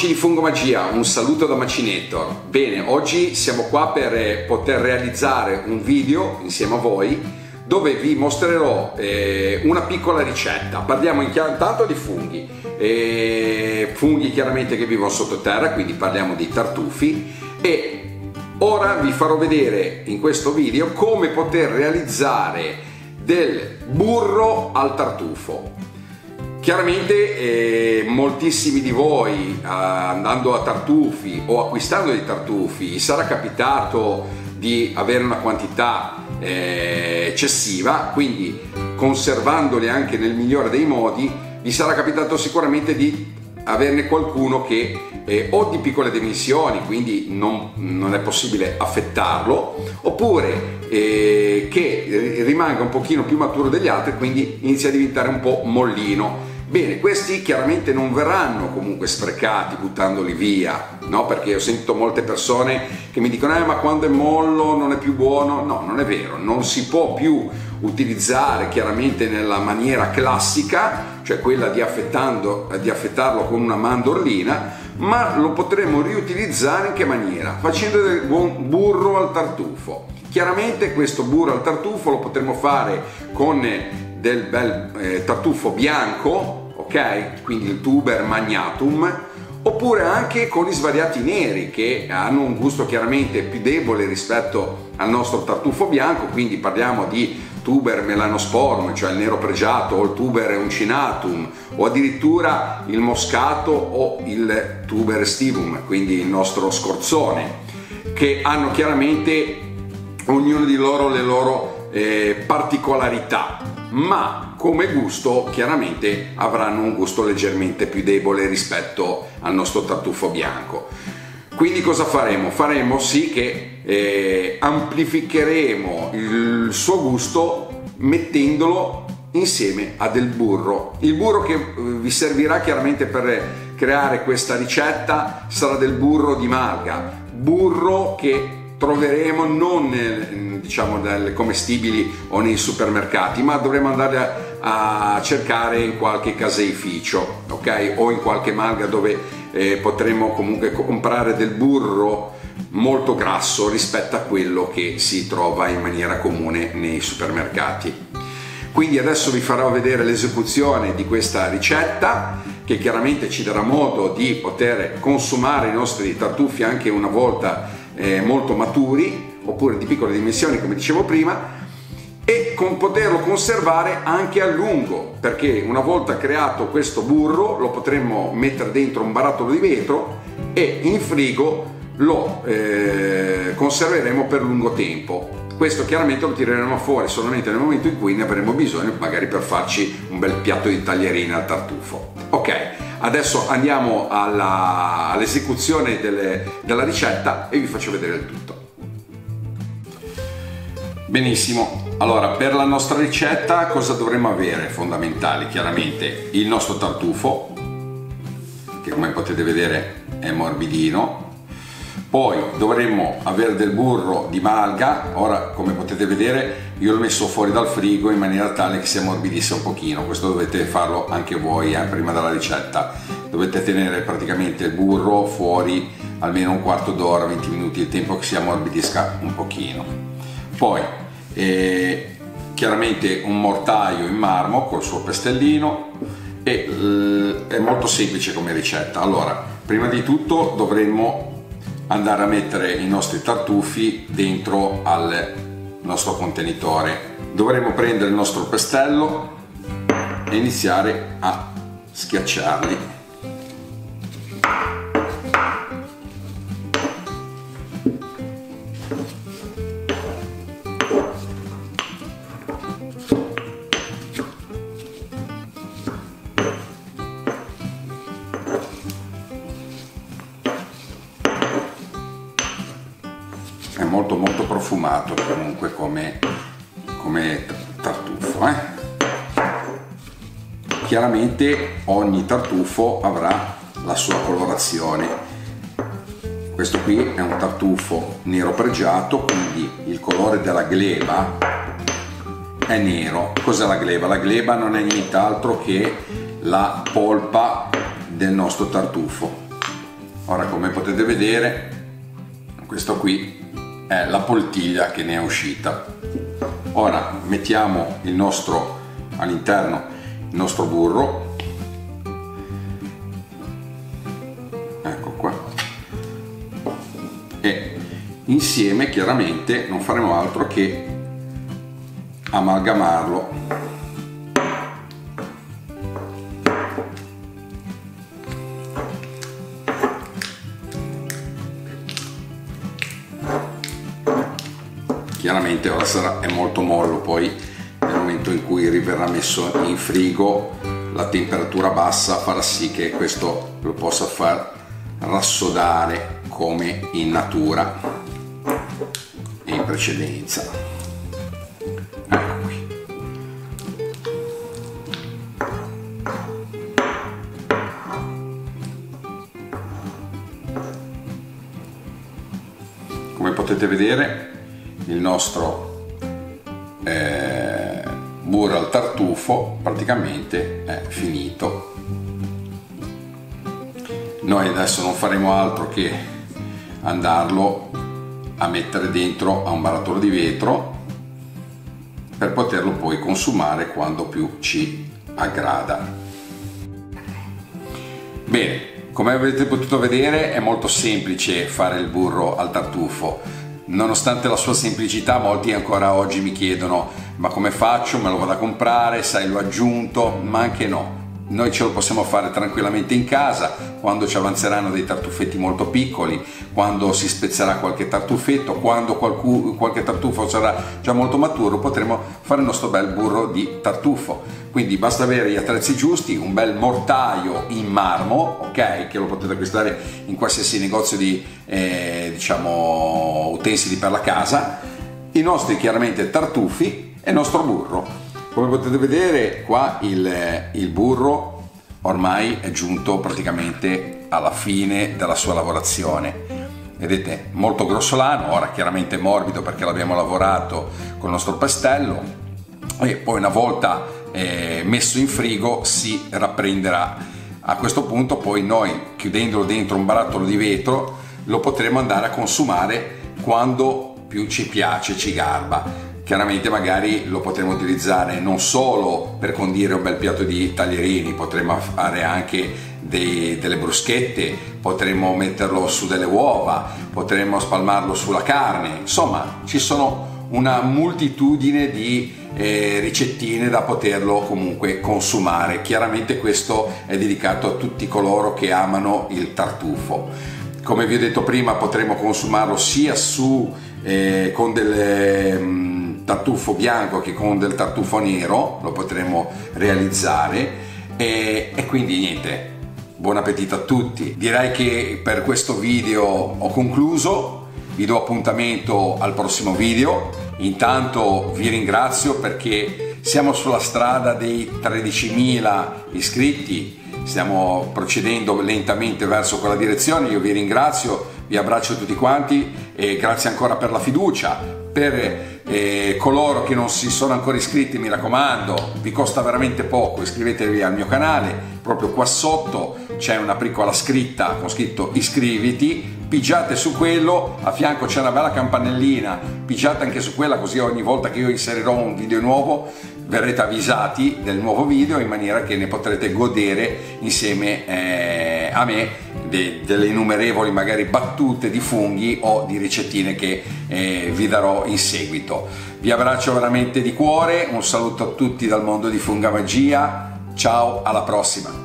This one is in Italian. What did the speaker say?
Amici di Fungomagia, un saluto da Macinator. Bene, oggi siamo qua per poter realizzare un video insieme a voi dove vi mostrerò una piccola ricetta. Parliamo intanto di funghi, funghi chiaramente che vivono sottoterra, quindi parliamo di tartufi, e ora vi farò vedere in questo video come poter realizzare del burro al tartufo. Chiaramente moltissimi di voi andando a tartufi o acquistando dei tartufi sarà capitato di avere una quantità eccessiva, quindi conservandoli anche nel migliore dei modi vi sarà capitato sicuramente di averne qualcuno che o di piccole dimensioni, quindi non è possibile affettarlo, oppure che rimanga un pochino più maturo degli altri, quindi inizia a diventare un po' mollino. Bene, questi chiaramente non verranno comunque sprecati buttandoli via, no? Perché ho sentito molte persone che mi dicono ma quando è mollo non è più buono. No, non è vero, non si può più utilizzare chiaramente nella maniera classica, cioè quella di affettarlo con una mandorlina, ma lo potremo riutilizzare in che maniera? Facendo del buon burro al tartufo. Chiaramente questo burro al tartufo lo potremo fare con del bel tartufo bianco, ok? Quindi il tuber magnatum, oppure anche con gli svariati neri che hanno un gusto chiaramente più debole rispetto al nostro tartufo bianco, quindi parliamo di tuber melanosporum, cioè il nero pregiato, o il tuber uncinatum, o addirittura il moscato o il tuber stivum, quindi il nostro scorzone, che hanno chiaramente ognuno di loro le loro particolarità, ma come gusto chiaramente avranno un gusto leggermente più debole rispetto al nostro tartufo bianco. Quindi cosa faremo? Faremo sì che amplificheremo il suo gusto mettendolo insieme a del burro. Il burro che vi servirà chiaramente per creare questa ricetta sarà del burro di malga, burro che troveremo non diciamo dalle commestibili o nei supermercati, ma dovremo andare a cercare in qualche caseificio, ok? O in qualche malga dove potremo comunque comprare del burro molto grasso rispetto a quello che si trova in maniera comune nei supermercati. Quindi adesso vi farò vedere l'esecuzione di questa ricetta, che chiaramente ci darà modo di poter consumare i nostri tartufi anche una volta molto maturi, oppure di piccole dimensioni come dicevo prima, e poterlo conservare anche a lungo, perché una volta creato questo burro lo potremmo mettere dentro un barattolo di vetro e in frigo lo conserveremo per lungo tempo. Questo chiaramente lo tireremo fuori solamente nel momento in cui ne avremo bisogno, magari per farci un bel piatto di taglierine al tartufo. Ok, adesso andiamo all'esecuzione della ricetta e vi faccio vedere il tutto. Benissimo, allora per la nostra ricetta cosa dovremmo avere? Fondamentali chiaramente il nostro tartufo, che come potete vedere è morbidino. Poi dovremmo avere del burro di malga. Ora, come potete vedere, io l'ho messo fuori dal frigo in maniera tale che si ammorbidisse un pochino. Questo dovete farlo anche voi prima della ricetta. Dovete tenere praticamente il burro fuori almeno un quarto d'ora, 20 minuti, il tempo che si ammorbidisca un pochino. Poi chiaramente un mortaio in marmo col suo pestellino, e è molto semplice come ricetta. Allora, prima di tutto dovremmo andare a mettere i nostri tartufi dentro al nostro contenitore. Dovremo prendere il nostro pestello e iniziare a schiacciarli. È molto profumato comunque come tartufo. Chiaramente ogni tartufo avrà la sua colorazione. Questo qui è un tartufo nero pregiato, quindi il colore della gleba è nero. Cos'è la gleba? La gleba non è nient'altro che la polpa del nostro tartufo. Ora, come potete vedere, questo qui è la poltiglia che ne è uscita. Ora mettiamo il nostro all'interno il nostro burro, ecco qua, e insieme chiaramente non faremo altro che amalgamarlo. Chiaramente ora è molto mollo, poi nel momento in cui verrà messo in frigo la temperatura bassa farà sì che questo lo possa far rassodare come in natura e in precedenza. Ecco qui. Come potete vedere, il nostro burro al tartufo praticamente è finito. Noi adesso non faremo altro che andarlo a mettere dentro a un barattolo di vetro per poterlo poi consumare quando più ci aggrada. Bene, come avete potuto vedere è molto semplice fare il burro al tartufo. Nonostante la sua semplicità, molti ancora oggi mi chiedono: ma come faccio? Me lo vado a comprare? Sai, l'ho aggiunto? Ma anche no, noi ce lo possiamo fare tranquillamente in casa. Quando ci avanzeranno dei tartufetti molto piccoli, quando si spezzerà qualche tartufetto, quando qualche tartufo sarà già molto maturo, potremo fare il nostro bel burro di tartufo. Quindi basta avere gli attrezzi giusti, un bel mortaio in marmo, ok, che lo potete acquistare in qualsiasi negozio di diciamo utensili per la casa, i nostri chiaramente tartufi e il nostro burro. Come potete vedere qua il burro ormai è giunto praticamente alla fine della sua lavorazione. Vedete, molto grossolano, ora chiaramente morbido perché l'abbiamo lavorato con il nostro pestello, e poi una volta messo in frigo si rapprenderà. A questo punto poi noi, chiudendolo dentro un barattolo di vetro, lo potremo andare a consumare quando più ci piace, ci garba. Chiaramente magari lo potremo utilizzare non solo per condire un bel piatto di taglierini, potremo fare anche delle bruschette, potremo metterlo su delle uova, potremo spalmarlo sulla carne. Insomma, ci sono una moltitudine di ricettine da poterlo comunque consumare. Chiaramente questo è dedicato a tutti coloro che amano il tartufo. Come vi ho detto prima, potremo consumarlo sia con del tartufo bianco che con del tartufo nero, lo potremo realizzare, e quindi niente, buon appetito a tutti. Direi che per questo video ho concluso, vi do appuntamento al prossimo video. Intanto vi ringrazio perché siamo sulla strada dei 13.000 iscritti, stiamo procedendo lentamente verso quella direzione. Io vi ringrazio, vi abbraccio tutti quanti e grazie ancora per la fiducia. Per coloro che non si sono ancora iscritti, mi raccomando, vi costa veramente poco, iscrivetevi al mio canale. Proprio qua sotto c'è una piccola scritta con scritto iscriviti, pigiate su quello, a fianco c'è una bella campanellina, pigiate anche su quella, così ogni volta che io inserirò un video nuovo verrete avvisati del nuovo video, in maniera che ne potrete godere insieme a me delle innumerevoli magari battute di funghi o di ricettine che vi darò in seguito. Vi abbraccio veramente di cuore, un saluto a tutti dal mondo di Fungamagia, ciao, alla prossima!